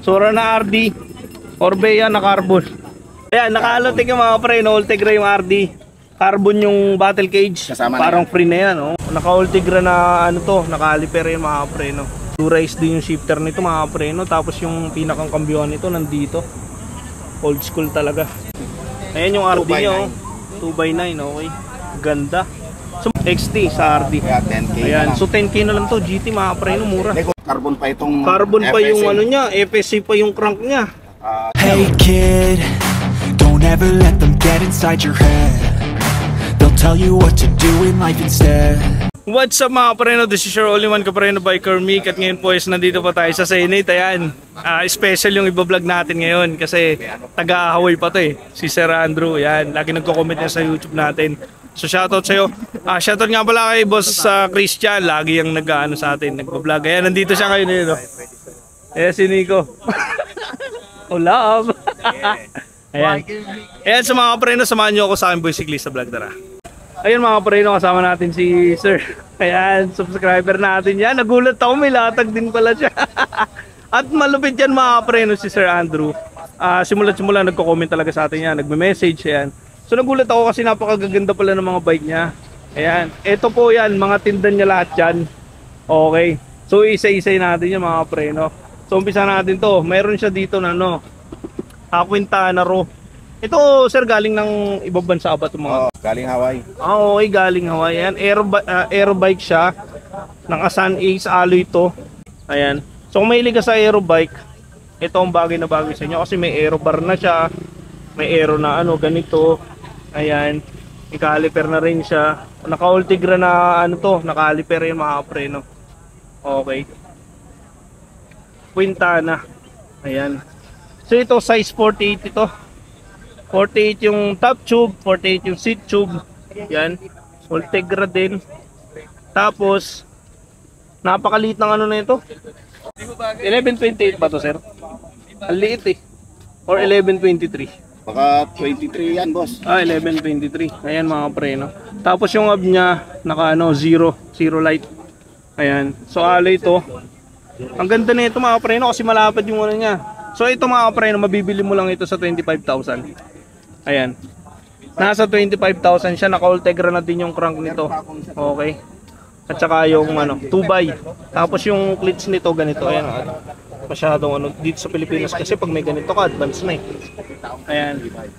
Sura na RD. Orbea na carbon. Ayan, naka-allotek yung mga pre, no? Ultegra yung RD. Carbon yung battle cage. Kasama parang na free na yan, no? Naka-Ultegra na ano to, naka-caliper yung mga pre, no? Two-race din yung shifter nito mga pre, no? Tapos yung pinakang kambyuhan nito nandito. Old school talaga. Ayan yung RD nyo, 2x9, okay. Ganda. So, XT sa RD. Kaya 10K. Ayan, so 10K na lang to. GT mga pre, no? Mura. Carbon pa itong Carbon FSC. pa yung ano niya, FSC pa yung crank niya. Hey kid, don't ever let them get inside your head. They'll tell you what to do in life instead. What's up mga kapareno, this is your only one kapareno biker Mick. At ngayon po is nandito pa tayo sa Senate. Ayan, special yung ibablog natin ngayon kasi taga-Hawaii pa to si Sir Andrew. Ayan, lagi nagko-comment niya sa YouTube natin. So shoutout sa'yo. Shoutout nga pala kay Boss Christian. Lagi yung nag-ano sa atin, nagbablog. Ayan, nandito siya ngayon no? Ayan si Nico. Love. Ayan. Ayan sa mga kapareno, samahan nyo ako sa aking Boycyclista vlog, tara. Ayun mga kapareno, kasama natin si Sir. Ayan, subscriber natin yan. Nagulat ako, may latag din pala siya. At malupit yan mga kapareno si Sir Andrew. Simula nagko-comment talaga sa atin yan, nagme-message yan. So nagulat ako kasi napakagaganda pala ng mga bike niya. Ayan, ito po yan, mga tindan niya lahat yan. Okay, so isa-isay natin yan mga kapareno. So umpisa natin to, mayroon siya dito na ano, Quintana Raw. Ito sir, galing ng ibang bansa ba itong mga? Galing Hawaii. Okay, galing Hawaii. Ayan, aero bike siya. Naka-Sun Ace alloy to. Ayan. So kung mahilig ka sa aero bike, ito ang bagay na bagay sa inyo kasi may aero bar na siya. May aero na ano, ganito. Ayan. May caliper na rin siya. Naka-Ultegra na ano to, naka-caliper yung mga preno. Okay. Quintana. Ayan. So ito size 48 ito. 48 yung top tube, 48 yung seat tube. Yan. Ultegra din. Tapos napakaliit ng ano na ito. 1128 ba to, sir? Ang liit eh. Or 1123. Baka 23 yan, boss. 1123. Ayan mga pre, no? Tapos yung hub niya naka ano, zero light. Ayan. So alloy ito. Ang ganda nito mga pre, no? Kasi malapad yung ano niya. So ito mga pre, no? Mabibili mo lang ito sa 25,000. Ayan. Nasa 25,000 siya, naka-Ultegra na din yung crank nito. Okay. At saka yung ano, 2x. Tapos yung clits nito ganito, ayan. Masyadong ano dito sa Pilipinas kasi pag may ganito ka, advance na eh. Ayan.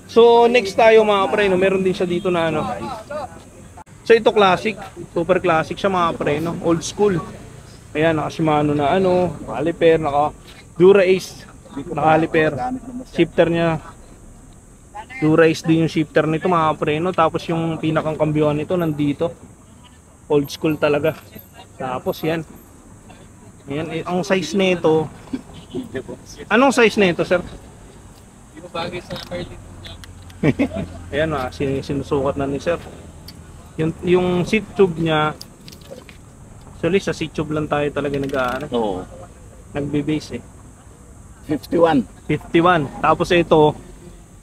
So next tayo mga pre, no, meron din siya dito na ano. So ito classic, super classic siya mga pre, no, old school. Ayan, naka Shimano na ano, caliper, naka Dura-Ace, naka caliper. Shifter niya Dura-Ace din yung shifter nito mga pre, no. Tapos yung pinakang kambyuhan nito nandito. Old school talaga. Tapos yan. Ayan, ang size nito. Anong size nito, sir? Hindi mo bagay sa Merlin. Ayan, sinusukat na ni sir. Yung seat tube niya. Actually, sa seat tube lang tayo talaga Oo. nagbe-base eh. 51. 51. Tapos ito,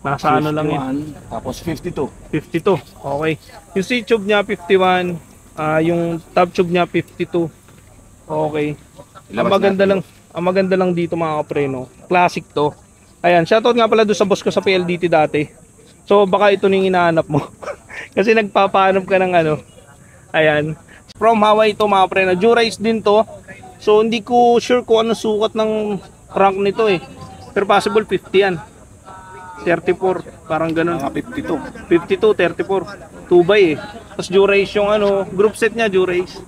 nasa 51, ano lang yun. Tapos 52. 52. Okay. Yung seat tube niya 51. Yung top tube niya 52. Okay. Ang maganda lang dito mga kapreno. Classic to. Ayan, shoutout nga pala doon sa boss ko sa PLDT dati. So baka ito ning hinahanap mo. Kasi nagpapahanap ka ng ano. Ayan. From Hawaii to mga kapreno. Dura-Ace din to. So hindi ko sure kung ano sukat ng crank nito eh. Pero possible 50 yan. 34, parang ganun. 52. 52, 34. 2x eh. Tapos Dura-Ace yung ano, group set niya Dura-Ace.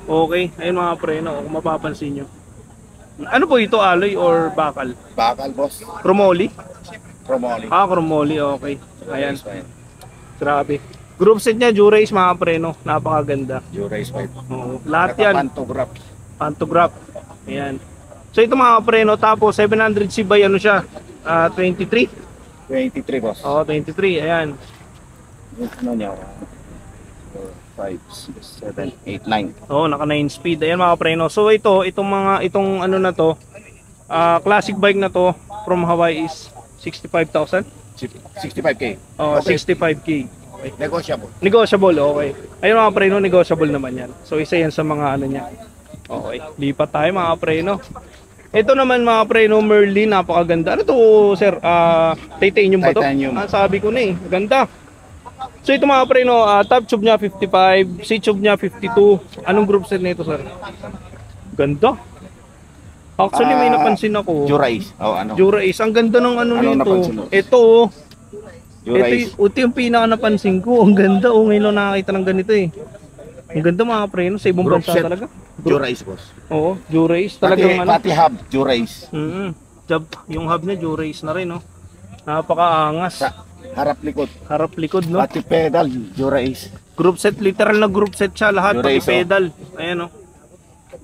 Okay, ayun mga preno, kung mapapansin nyo. Ano po ito, alloy or bakal? Bakal, boss. Chromoly? Chromoly. Chromoly, okay. Ayan. Grabe. Group set niya Dura-Ace mga preno, napakaganda. Dura-Ace 5. Oo, lahat yan. Pantograph. Pantograph. Ayan. So ito mga preno, tapos 700C by ano siya? 23? 23, boss. Oo, 23, ayan. Ano niya? 4, 5, 6, 7, 8, 9. Oo, naka 9 speed. Ayan mga preno. So itong ano na to, classic bike na to from Hawaii is 65,000. 65K. Oh, Okay. 65K. Okay. Negotiable. Negotiable, okay. Ayun mga preno, negotiable naman yan. So isa yan sa mga ano niya. Okay, lipat tayo mga preno. Ito naman mga pre, no, Merlin, napakaganda. Ano to, sir? Titanium ba to? Titanium. Sabi ko na eh. Ganda. So ito mga pre, no, top tube niya 55, C tube niya 52. Anong group set nito, sir? Ganda. Actually, may napansin ako. Jura-Ace. Oh, ano? Jura-Ace. Ang ganda ng ano Anong nito. napansin mo? Ito, Jura-Ace. ito yung pinaka napansin ko. Ang ganda. Ngayon lang nakakita ng ganito eh. Ang ganda mga pre, no? Sa ibang Group bansa set. talaga. Jura-Ace, boss. Oo, Jura-Ace. Talagang ano. Pati hub, Jura-Ace. Yung hub niya, Jura-Ace na rin, no? Napakaangas. Sa harap likod. Harap likod, no? Pati pedal, Jura-Ace. Group set, literal na group set siya. Lahat, pati Jura-Ace, oh. pedal. Ayan, no?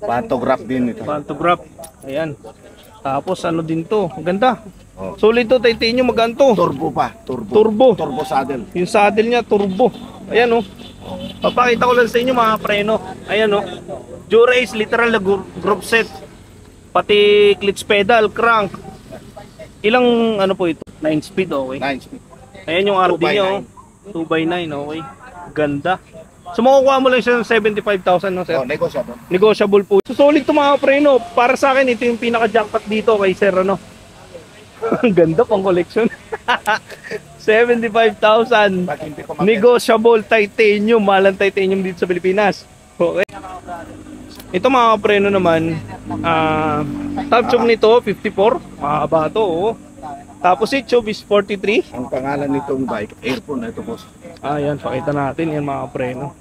Pantograph din ito. Pantograph. Ayan. Tapos ano din to? Ang ganda. Oh. Solid to, titanium, maganto. Turbo pa. Turbo. Turbo. Turbo saddle. Yung saddle niya, turbo. Ayan, oh. Papakita ko lang sa inyo mga preno. Ayan, oh. Jura-Ace, literal na group set. Pati clutch pedal, crank. Ilang ano po ito? 9 speed, okay. 9 speed. Ayan yung RD niya, oh. 2x9, okay. Ganda. So makukuha mo lang siya ng 75,000, no, sir? Oh, negotiable. Negotiable po. So solid to mga preno. Para sa akin, ito yung pinaka-jackpot dito kay sir, ano. Ang ganda pang collection. 75,000. Pag hindi ko Negotiable titanium. Malang titanium dito sa Pilipinas. Okay. Ito mga preno naman, top tube nito 54, mahaba to, oh. Tapos si tube is 43. Ang pangalan nitong bike, Airborne na ito, boss. Ayan, pakita natin yan mga preno.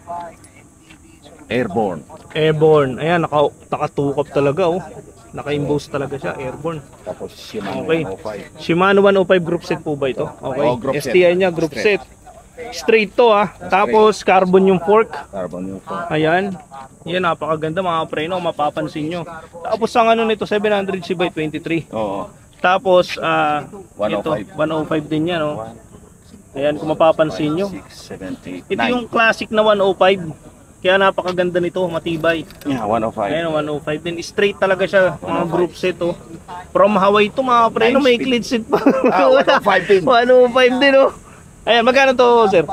Airborne. Airborne. Ayan, nakatukap talaga, oh. Naka-emboss talaga siya, Airborne. Tapos Shimano Okay. 105. Shimano 105 group set po ba ito? Okay. Oh, group set. STI niya group set. Straight to, ah. Tapos carbon yung fork. Carbon yung phone. Ayan. Yan, napakaganda mga preno, mapapansin nyo. Tapos ang ano nito, 700C by 23. Oo. Tapos, 105. ito, 105 din yan, oh. Ayan, kung mapapansin nyo. 6, 7, 8, Ito yung classic na 105. Kaya napakaganda nito, matibay. Yeah, 105. Ayan, 105 din. Straight talaga siya, mga group set, oh. From Hawaii to mga preno, may cleat set pa. 105 din. 105 din, oh. Ayan, magkano to, sir?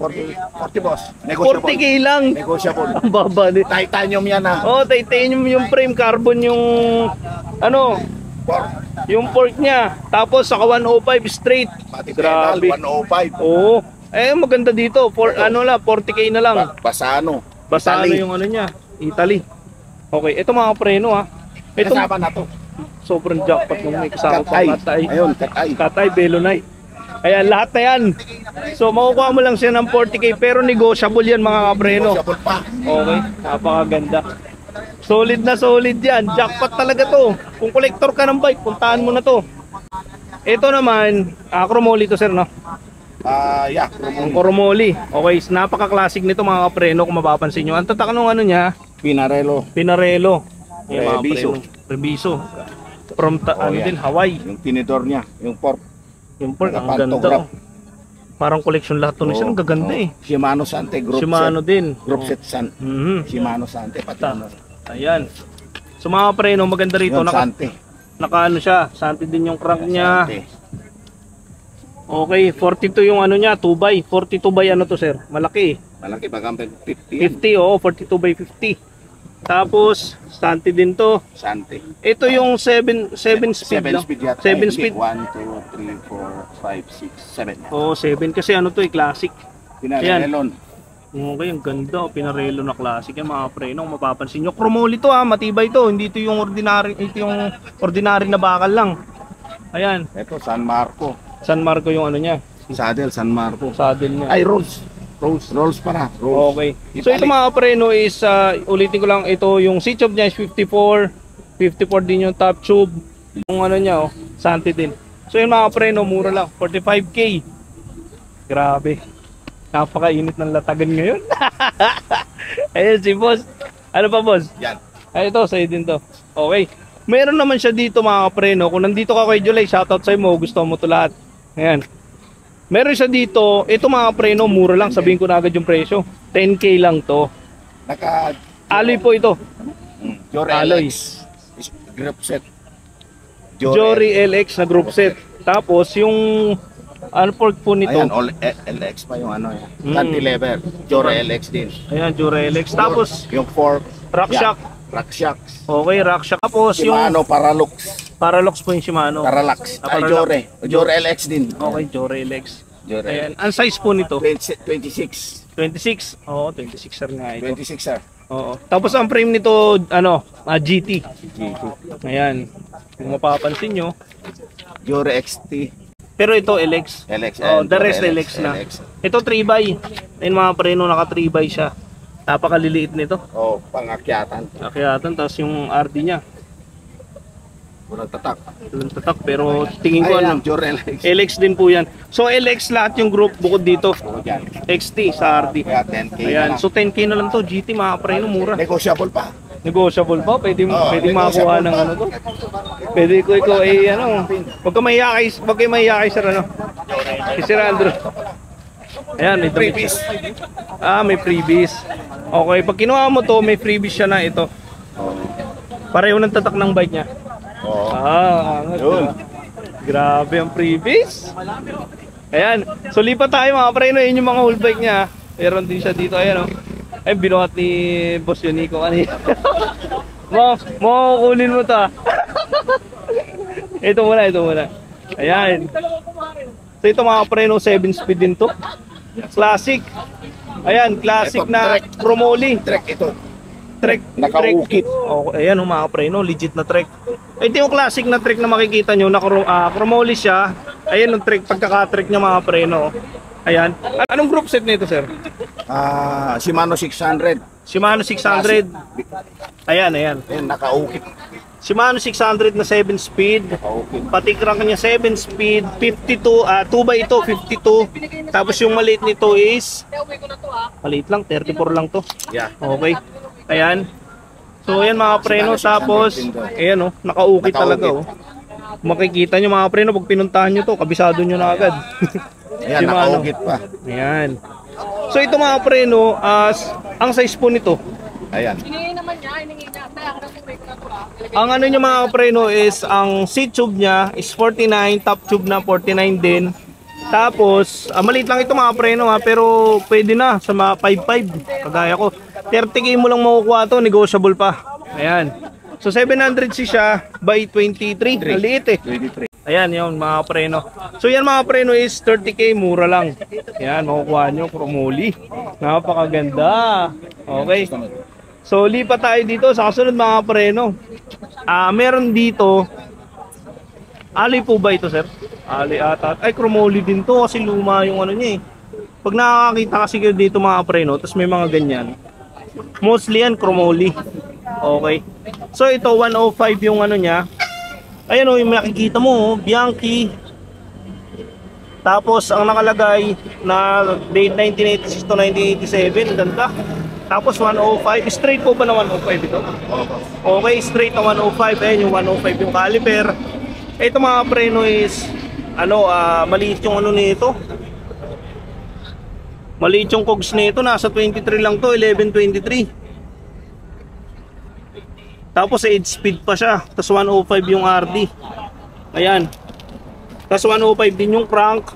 40 boss. Negotiable. 40k lang. Negotiable. Ang baba din. Titanium yan ha. Oh, titanium yung frame, carbon yung ano, yung fork niya. Tapos saka 105 straight. Pati pedal, Grabe. 105. Oo. Eh maganda dito. Ano lang, 40k na lang. Basano. Basta ano Italy. yung ano niya, Italy. Okay, ito mga preno ha. Ito Kasama na to. sobrang jackpot nung may kasama Katay. pang katay. Ayun, katay. Katay, Belonite. Ayan, lahat na yan. So makukuha mo lang siya ng 40k pero negotiable yan mga kapreno. Negotiable pa. Okay, napakaganda. Solid na solid yan. Jackpot talaga to. Kung collector ka ng bike, puntahan mo na to. Ito naman, chromoly to sir, no? Yeah. Ang chromoly. Okay, napaka-classic nito mga kapreno kung mapapansin nyo. Ang tatak nung ano niya, Pinarello. Pinarello. Yung mga Reviso. preno. Reviso. From ano yan. din, Hawaii. Yung tinidor niya. Yung fork. Yung pork, ang ganda. Pantograph. Oh. Parang collection lahat to. Ang gaganda eh. Shimano Sante. Group Shimano set. din. Group set San. Mhm. Shimano Sante. Pati ano. Ayan. So mga preno, maganda rito. Yun, Sante. Naka ano siya, Sante din yung crank niya. Sante. Okay, 42 yung ano niya, 2x. 42 by ano to sir? Malaki eh. Malaki. Bagang 50 yan. 50, oo, 42 by 50. Tapos, Sante din to. Sante. Ito yung 7 speed 7 lang. speed yata. 7 speed. 1, 2, 3, 4, 5, 6, 7. Oo, 7 kasi ano to eh, classic. Pinarelon. Okay, ang ganda. Pinarelo na classic yan mga preno. Kung mapapansin nyo. Chromoly to ha, matibay to. Hindi to yung ordinary na bakal lang. Ayan, Ito, San Marco. San Marco yung ano niya. Saddle, San Marco. Saddle niya. Ay, Rolls. Rolls para. Rolls. Okay. So ito mga preno is, ulitin ko lang, ito yung seat tube niya is 54. 54 din yung top tube. Yung ano niya, oh, Sante din. So yung mga preno, mura lang. 45k. Grabe. Napakainit ng latagan ngayon. Ayun si boss. Ano pa boss? Yan. Ay ito, sa'yo din to. Okay. Meron naman siya dito mga preno. Kung nandito ka kay July, shoutout sa'yo mo. Gusto mo to lahat. Ayan. Meron siya dito. Ito mga preno, mura lang. Sabihin ko na agad yung presyo. 10k lang to. Naka... Alloy po ito. Jory Alloy. LX. Group set. Jory LX na group set. Tapos yung ano fork po nito. Ayan, all LX pa yung ano yan. Cantilever. Jory LX din. Ayan, Jory LX. Tapos Yung fork. RockShox. Rock Shocks. Okay, rock shock. Tapos yung Shimano Paralux. Paralux po yung Shimano. Parallax. Ay, Parallax. Jore. Jore LX din. Okay, Jore LX. Jore. Ayan, ang size po nito? 26. 26. Oo, 26er nga ito. 26 sir. Oo. Tapos ang frame nito, ano, GT. Ayan. Kung mapapansin nyo. Jore XT. Pero ito LX. LX. Oh, the Jore rest LX na. LX. Ito 3x. Ayun mga preno, naka 3x siya. Napakaliliit nito. Oh, pangakyatan. Akyatan, tapos yung RD niya. Walang tatak. Walang tatak, pero tingin ko Ayan, ano. Jore LX. LX din po yan. So LX lahat yung group bukod dito. Oh, yan. XT sa RD. Kaya 10K Ayan, na lang. so 10K na lang to. GT mga preno, mura. Negotiable pa. Negotiable pa, pwede pwede negotiable makakuha ng pa. ano to. Pwede ko ikaw ay ano, wag ka mahiya kay sir ano. Si Sir Andrew. Ayan, may damit Freebies. siya. Ah, may freebies. Okay, pag kinuha mo to, may freebies siya na ito. Pareho ng tatak ng bike niya. Oo. Ah, angat. Yun. Grabe ang freebies. Ayan, so lipat tayo mga preno, yun yung mga whole bike niya. Meron din siya dito, ayan o. Ay, binuhat ni Boss Yunico kanina. Kukunin mo to ah. Ito muna. Ayan. So ito mga preno, 7 speed din to. Classic. Ayan, classic Ito, na trek. chromoly. Trek ito. Trek. Nakaukit. Oh, ayan oh, mga preno, legit na trek. Ito yung classic na trek na makikita nyo, na chromoly siya. Ayan yung trek, pagkaka-trek niya mga preno. Ayan. Anong group set nito, sir? Shimano 600. Shimano 600. Ayan. Ayan, nakaukit. Shimano 600 na 7 speed. Nakaukit. Pati crank niya 7 speed, 52, 2x ito, 52. Tapos yung maliit nito is, maliit lang, 34 lang to. Yeah. Okay. Ayan. So ayan mga preno, tapos ayan oh, nakaukit talaga oh. Makikita nyo mga preno, pag pinuntahan nyo to, kabisado nyo na agad. Ayan, nakaukit pa. Ayan. So ito mga preno, ang size po nito, Ayan. ang ano nyo mga preno is, ang seat tube nya is 49, top tube na 49 din. Tapos, maliit lang ito mga preno ha, pero pwede na sa mga 5.5, kagaya ko. 30K mo lang makukuha to, negotiable pa. Ayan. So 700cc siya by 23, ang liit eh. 23. Ayan yun mga preno. So yan mga preno is 30K, mura lang. Ayan, makukuha nyo, chromoly. Napakaganda. Okay. So lipat tayo dito sa kasunod mga preno. Meron dito, alloy po ba ito sir? Alloy ata. Ay, chromoly din to kasi luma yung ano niya eh. Pag nakakakita kasi kayo dito mga preno, tapos may mga ganyan, mostly yan chromoly. Okay. So ito 105 yung ano niya. Ayan o, yung makikita mo, Bianchi. Tapos ang nakalagay na date 1986 to 1987, ganda. Tapos 105, straight po ba na 105 ito? Okay, straight na 105. Ayan yung 105 yung caliper. Ito mga preno is ano, maliit yung ano nito. Maliit yung cogs nito, nasa 23 lang to, 1123. Tapos 8 speed pa siya. Tapos 105 yung RD. Ayan. Tapos 105 din yung crank.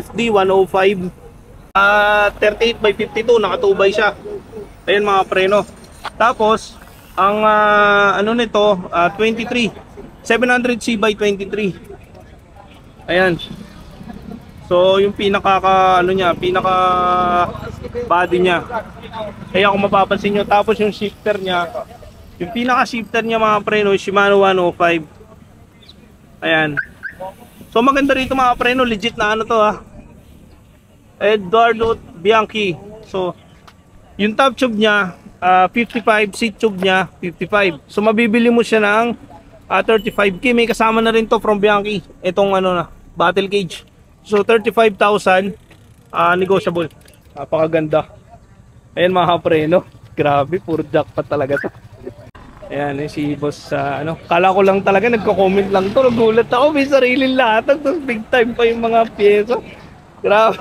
FD 105. 38 by 52, naka 2x siya. Ayan mga preno. Tapos ang ano nito, 23. 700C by 23. Ayan. So yung pinaka ano niya, pinaka body niya. Kaya kung mapapansin niyo, tapos yung shifter niya, yung pinaka shifter niya mga preno, Shimano 105. Ayan. So maganda rito mga preno, legit na ano to ha. Eduardo Bianchi. So yung top tube niya 55, seat tube niya 55. So mabibili mo siya ng 35K. May kasama na rin to from Bianchi. Itong ano na, battle cage. So 35,000 negotiable. Napakaganda. Ayan mga preno. Grabe, puro jackpot talaga to. Ayan, si boss ano, kala ko lang talaga nagko-comment lang to, nagulat ako, may sariling latag, tapos big time pa yung mga pyesa. Grabe.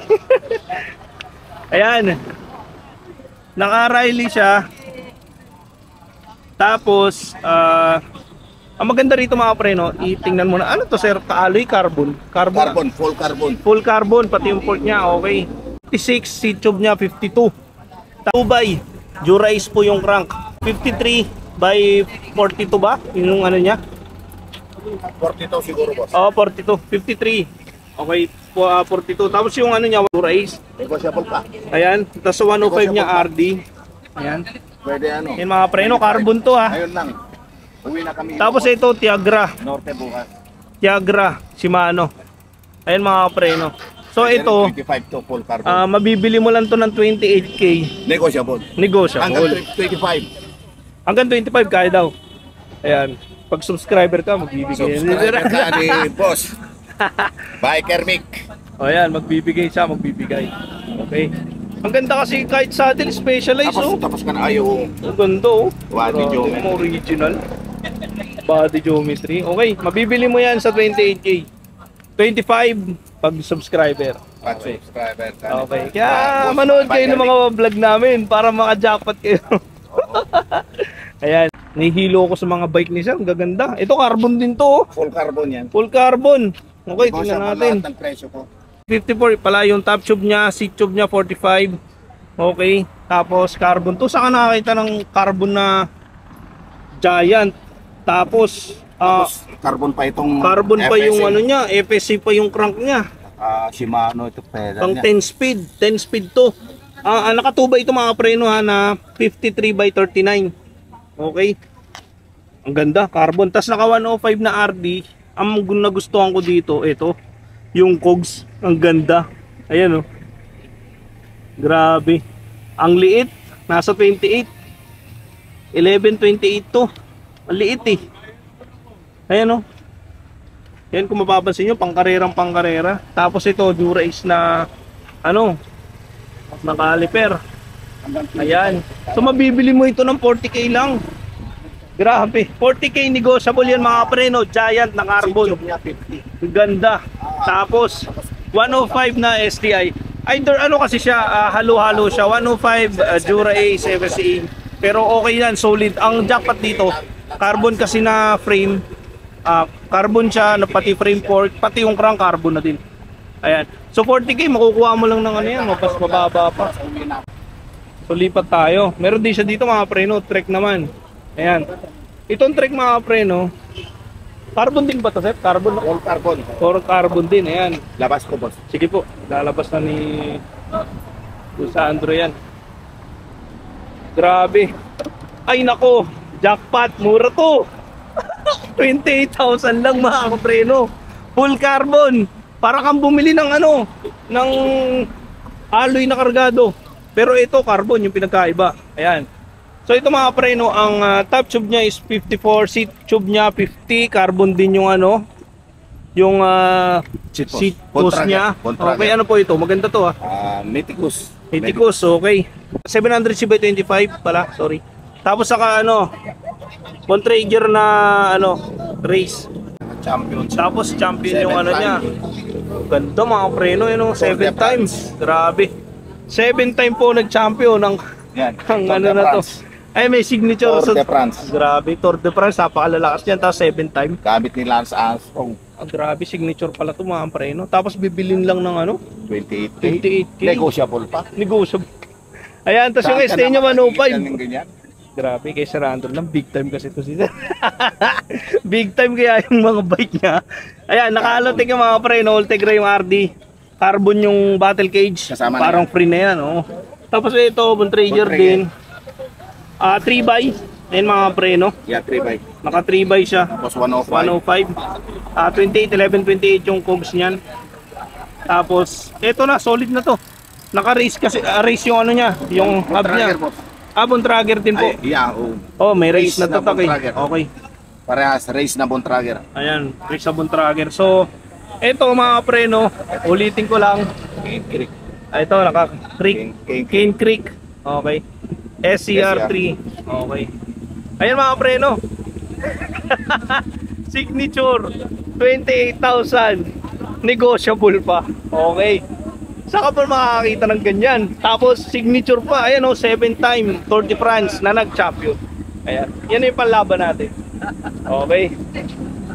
Ayan. Naka-Riley siya. Tapos ang maganda rito mga preno, itingnan mo na, ano to sir, ka-alloy carbon. Carbon, full carbon. Full carbon, pati yung port niya, okay. 56, seat tube niya 52. 2x, Dura-Ace po yung crank. 53, by 42 ba? Yung ano niya? 42 siguro, boss. Oo, 42. 53. Okay, 42. Tapos yung ano niya, race. Negotiable pa. Ayan. Tapos 105 niya RD. Ayan. Pwede ano. Yan mga preno, carbon to ha. Ayun lang. Uwi na kami. Tapos ito, Tiagra. Norte bukas. Tiagra, Shimano. Ayan mga preno. So ito, 25 to full carbon. mabibili mo lang to ng 28k. Negotiable. Negotiable. Hanggang 25. Hanggang 25 kaya daw. Ayan. Pag subscriber ka, magbibigay. Subscriber ka ni boss. Biker Mick. O ayan, magbibigay siya, magbibigay. Okay. Ang ganda kasi kahit saddle specialized oh. Tapos ka na ayaw. Ang ganda oh. Body geometry. Original. Body geometry. Okay, mabibili mo yan sa 28k. 25 pag subscriber. Pag subscriber ka. Okay. Kaya manood kayo ng mga vlog namin para maka-jackpot kayo. Ayan, nihilo ko sa mga bike ni Sir. Ang gaganda. Ito carbon din to oh. Full carbon yan. Full carbon. Okay, Boss, tingnan ang natin. lahat ng presyo ko. 54 pala yung top tube niya, seat tube niya 45. Okay. Tapos carbon. To saan ka nakakita ng carbon na Giant? Tapos Carbon pa itong carbon pa FSA. yung ano niya, FSC pa yung crank niya. Shimano ito pedal Pang niya. 10 speed to. Nakatuba ito mga preno ha na 53 by 39. Okay. Ang ganda, carbon. Tas naka 105 na RD. Ang nagustuhan ko dito, ito, yung cogs. Ang ganda. Ayan oh. Grabe. Ang liit, nasa 28. 1128 to. Ang liit eh. Ayan oh. Yan kung mapapansin nyo, pangkarera. Tapos ito, Dura-Ace na ano, na caliper. Ayan. So mabibili mo ito ng 40k lang. Grabe. 40k negotiable yan mga preno. Giant na carbon. Ganda. Tapos 105 na STI. Either ano kasi siya, halo-halo siya. 105 Dura-Ace FSA. Pero okay yan, solid. Ang jackpot dito, carbon kasi na frame. Carbon siya, na pati frame fork, pati yung crank carbon na din. Ayan. So 40k makukuha mo lang ng ano yan, mas mababa pa. So lipat tayo. Meron din siya dito mga preno, trek naman. Ayan. Itong trek mga preno, carbon din ba to, Seth? Carbon? All carbon. Or carbon din, ayan. Labas ko, boss. Sige po, lalabas na ni Sandro yan. Grabe. Ay nako, jackpot, mura to. 28,000 lang mga kapreno. Full carbon. Para kang bumili ng ano, ng alloy na kargado. Pero ito carbon yung pinagkaiba. Ayan. So ito mga kapreno, ang top tube niya is 54, seat tube niya 50, carbon din yung ano, yung seat post niya. Okay, ano po ito? Maganda to ha. Meticus. Meticus, okay. 700 by 25 pala, sorry. Tapos saka ano, Bontrager na ano, race. Champion. Tapos champion yung ano time. niya. Ganda mga preno yun, 7 times. Grabe. 7 time po nag-champion ang Yan. ang ano na to. Ay may signature Tour de France. Grabe, Tour de France, napakalalakas niyan. Tapos 7 time. Gamit ni Lance Armstrong. Grabe, signature pala to mga preno. Tapos bibilin lang ng ano, 28K. 28K. Negotiable pa. Negotiable. Ayan, tapos yung ST niya 105. Ganyan. Grabe, kay Sir Andrew lang, big time kasi ito si Sir. Big time kaya yung mga bike niya. Ayan, nakalotek yung mga pre, no? Ultegra yung RD. Carbon yung battle cage. Kasama Parang na free na yan, oh. Tapos ito, Bontrager din. 3x. Ayan mga pre, no? Yeah, 3x. Naka 3x siya. Tapos 105. 105. 28, 11, 28 yung cogs niyan. Tapos, ito na, solid na to. Naka-race kasi, race yung ano niya, yung hub niya. Bontrager din po. Ay, yeah, oh. Oh, may race, Race na na tatak eh. Bontrager. Okay. Parehas, race na Bontrager. Ayan, race na Bontrager. So, eto mga preno, ulitin ko lang. Creek. Ito, naka-creek. Cane Creek. Okay. SCR3. Okay. Ayan mga preno. Signature. 28,000. Negotiable pa. Okay. Saka pa makakakita ng ganyan. Tapos signature pa. Ayan o, 7 time Tour de France na nag-champion. Ayan. Yan yung panlaban natin. Okay.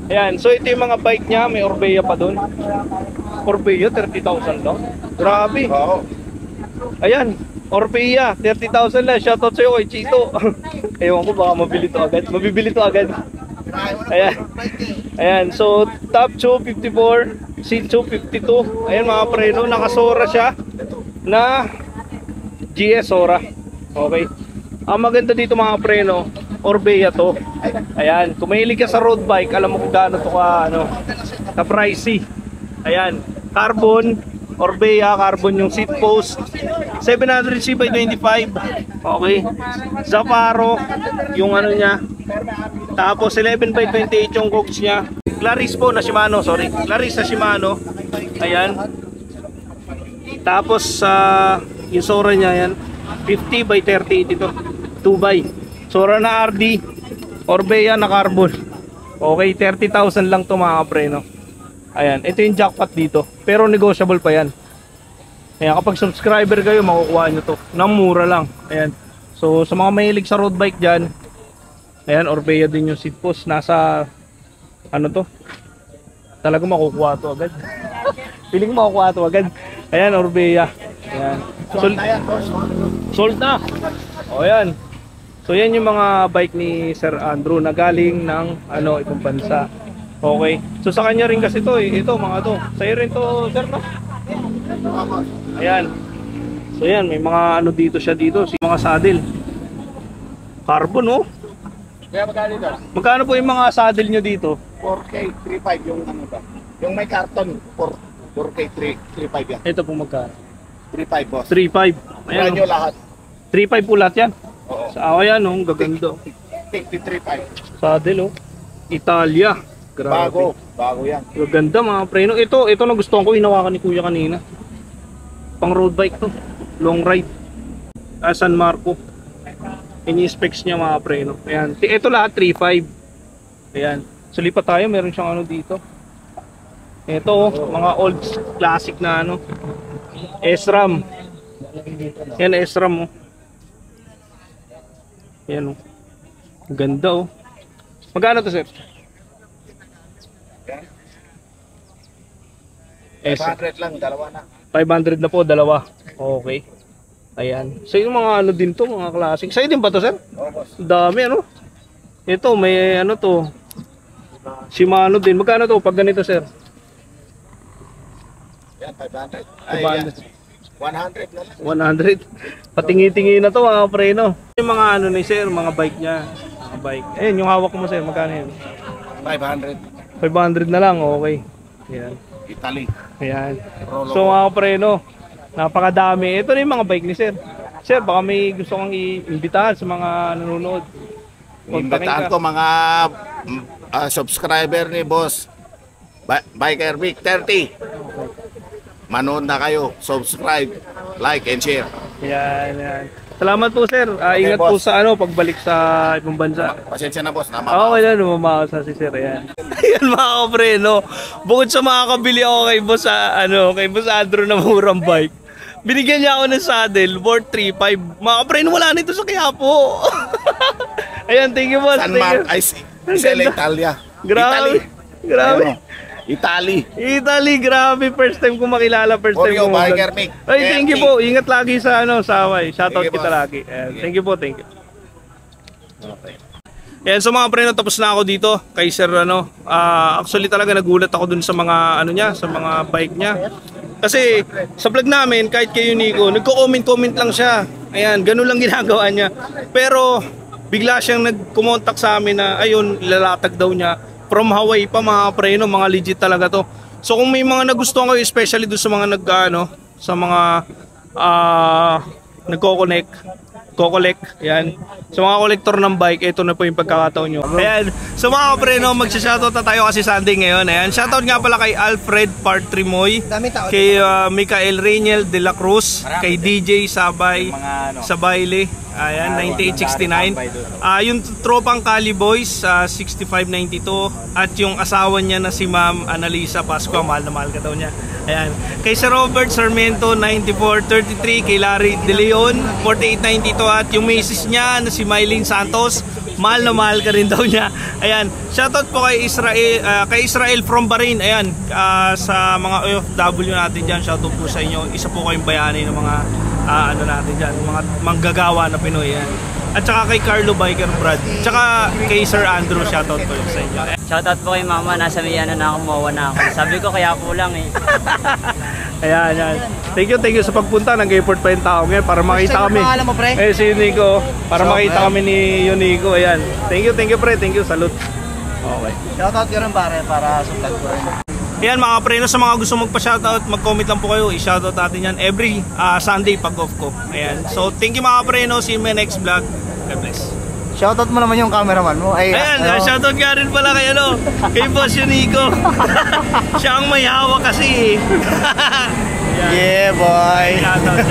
Ayan. So ito yung mga bike niya. May Orbea pa dun. Orbea, 30,000 lang. Grabe. Oo. Ayan, Orpea, 30,000 lang. Shoutout sa'yo kay Chito. Ewan ko, baka mabili to agad. Mabibili to agad. Ayan. Ayan, so top 2, 54. Seat 2, 52. Ayan mga preno, nakasora siya na GS Sora. Okay. Ang maganda dito mga preno, Orbea to. Ayan, kung mahilig ka sa road bike, alam mo kung gaano to ka, ka pricey. Ayan, carbon, Orbea, carbon yung seat post. 700C by 25. Okay. Zaparo, yung niya. Tapos 11 by 28 yung cogs niya. Claris po na Shimano, sorry. Claris na Shimano. Ayan. Tapos yung Sora niya yan, 50 by 38 ito. 2 by. Sora na RD, Orbea na carbon. Okay, 30,000 lang to mga preno. Ayan, ito yung jackpot dito. Pero negotiable pa yan. Ayan, kapag subscriber kayo, makukuha nyo to. Nang mura lang. Ayan. So, sa mga mahilig sa road bike dyan, ayan, Orbea din yung seat post. Nasa, to? Talaga makukuha to agad. Piling makukuha to agad. Ayan, Orbea. Ayan. Sold na. O, ayan. So, yan yung mga bike ni Sir Andrew na galing ng, ibang bansa. Okay. So, sa kanya rin kasi to eh. Ito, mga to. Sa'yo rin to, sir, no? Ayan. So, yan. May mga dito siya dito. Mga saddle. Carbon, oh. Kaya magkano dito? Magkano po yung mga saddle nyo dito? 4K, 3.5 yung ba? Yung may karton, 4K, 3.5 yan. Ito po magkano? 3.5 boss. 3.5. Ayan nyo lahat. 3.5 po lahat yan. Oo. Sa ayan, oh. Gaganda. 53.5. Saddle, oh. Italia. Grabe. Bago yan. Gaganda mga preno. Ito na gusto ko, hinawakan ni Kuya kanina. Pang road bike to. Long ride. San Marco. Ini-specs niya mga preno. Ayan. Ito lahat 3.5. Ayan. So lipat tayo, meron siyang dito. Ito, mga old classic na SRAM. Yan SRAM, oh. Ayan, oh. Ganda, oh. Magkano to, sir? 500 lang, dalawa na. 500 na po, dalawa. Okay. Ayan. So yung mga din to, mga classic. Sa'yo din ba to, sir? Oo, boss. Dami, Ito, may to. Shimano din. Magkano to pag ganito, sir? Yan, 500. 500. 100 na lang. 100. Patingi-tingi na to, mga preno. Yung mga ni sir, mga bike niya. Mga bike. Ayun, yung hawak mo, sir. Magkano yun? 500. 500 na lang, okay. Ayan. Italy. Ayan. Rolo. So mga preno, napakadami. Ito na yung mga bike ni sir. Sir, baka may gusto kang i-imbitahan sa mga nanonood. Imbitahan ko mga subscriber ni Boss Biker Vic 30. Manood na kayo, subscribe, like and share. Ayan, ayan. Salamat po sir. Ingat po boss. sa pagabalik sa ibang bansa. Pasensya na boss, Okay na, lumamasa si sir. Ayan. Ayan mga kapreno. Bukod sa makakabili ako kay boss kay boss Andrew na murang bike. Binigyan niya ako ng saddle worth 3.5. Mga kapreno, wala nito sa Quiapo. Ayan, thank you boss. San Thank you. Marco, Isla Italia. Grabe. Grabe. Italy, grabe. First time ko makilala. First time Oreo, ko. Biker Mick. Ay, thank you po. Ingat lagi sa sa Hawaii. Shoutout Thank you, kita boss. lagi. Thank you po, thank you. Yan, so mga preno, tapos na ako dito kay Sir actually talaga nagulat ako dun sa mga niya, sa mga bike niya. Kasi sa vlog namin, kahit kay Nico, nagko-comment lang siya. Ayan, ganun lang ginagawa niya. Pero bigla siyang nag-contact sa amin na ayun, lalatag daw niya from Hawaii pa mga preno, mga legit talaga to. So kung may mga nagustuhan kayo, especially doon sa mga sa mga nagko-collect, yan. Sa mga kolektor ng bike, ito na po yung pagkakataon nyo. Ayan, so mga kapreno, magsha-shoutout na tayo kasi Sunday ngayon. Ayan, shoutout nga pala kay Alfred Partrimoy, kay Michael Reynel de la Cruz, kay DJ Sabay sa Baile. Ayan, 9869. Yung tropang Cali Boys, 6592. At yung asawa niya na si Ma'am Analisa Pascua, mahal na mahal ka daw niya. Ayan. Kay Sir Robert Sarmiento, 9433. Kay Larry De Leon, 4892. At yung misis niya na si Mylene Santos, mahal na mahal ka rin daw niya. Ayan. Shoutout po kay Israel from Bahrain. Ayan. Sa mga OFW natin dyan, shoutout po sa inyo. Isa po kayong bayani ng mga ano natin dyan, mga manggagawa na Pinoy yan. At saka kay Carlo Biker Brad. Tsaka kay Sir Andrew, shoutout ko sa inyo. Shoutout po kay mama, nasa may ano na ako, mawa na ako. Sabi ko kaya kulang eh. Ayan, ayan. Thank you sa pagpunta. Nag-effort pa yung tao ngayon para makita kami. Pangalan mo, pre? Eh, si Nico. Para makita kami ni Nico. Ayan. Thank you pre. Thank you. Salute. Okay. Shoutout ko rin pare para sa vlog ko rin. Ayan mga preno, sa mga gusto magpa-shoutout, mag-comment lang po kayo. I-shoutout natin yan every Sunday pag off ko. Ayan. So, thank you mga preno. See you in my next vlog. God bless. Shoutout mo naman yung cameraman mo. Ay, Ayan, shoutout nga rin pala kay kay Boss Nico. Siya ang may hawak kasi. Yeah, boy. Shoutout.